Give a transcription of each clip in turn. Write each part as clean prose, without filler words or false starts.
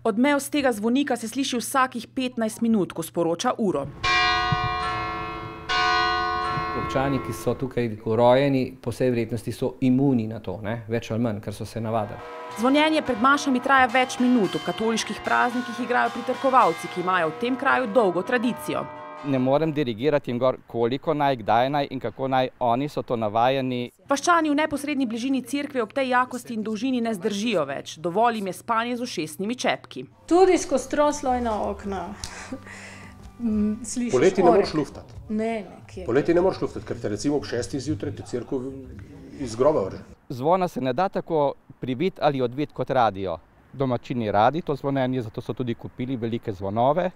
Odmev z tega zvonika se sliši vsakih 15 minut, ko sporoča uro. Občani, ki so tukaj rojeni, po vsej verjetnosti so imuni na to, več ali manj, ker so se navadili. Zvonjenje pred mašami traja več minut, v katoliških praznikih igrajo pritrkovalci, ki imajo v tem kraju dolgo tradicijo. Ne morem dirigirati jim gor, koliko naj, kdaj naj in kako naj, oni so to navajeni. Vaščani v neposredni bližini cerkve ob tej jakosti in dolžini ne zdržijo več, dovolj jim je spanje z ušesnimi čepki. Tudi skozi troslojna okna. Poleti ne moreš luftati. Ne, poleti ne moreš luftati, ker te recimo ob 6. zjutraj te cerkev iz groba vrže. Zvona se ne da tako pribiti ali odviti kot radio. Domačini radi to zvonjenje, zato so tudi kupili velike zvonove.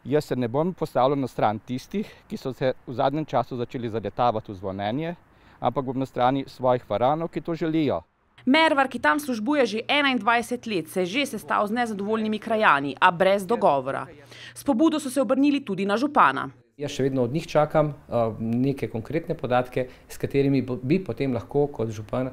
Jaz se ne bom postavljal na stran tistih, ki so se v zadnjem času začeli zaletavati v zvonjenje, ampak bom na strani svojih varanov, ki to želijo. Mervar, ki tam službuje že 21 let, se je že sestal z nezadovoljnimi krajani, a brez dogovora. S pobudo so se obrnili tudi na župana. Jaz še vedno od njih čakam neke konkretne podatke, s katerimi bi potem lahko kot župan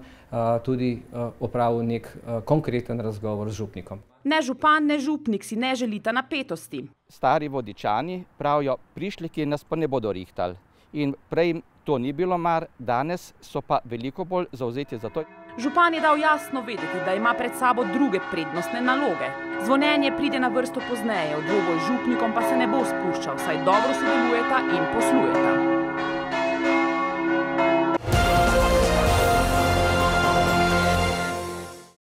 tudi opravil nek konkreten razgovor z župnikom. Ne župan, ne župnik si ne želita napetosti. Stari Vodičani pravijo, prišleki nas pa ne bodo rihtali. In prej to ni bilo mar, danes so pa veliko bolj zavzeti za to. Župan je dal jasno vedeti, da ima pred sabo druge prednostne naloge. Zvonjenje pride na vrsto pozneje, v dvoboj z župnikom pa se ne bo spuščal, saj dobro sodelujeta in poslujeta.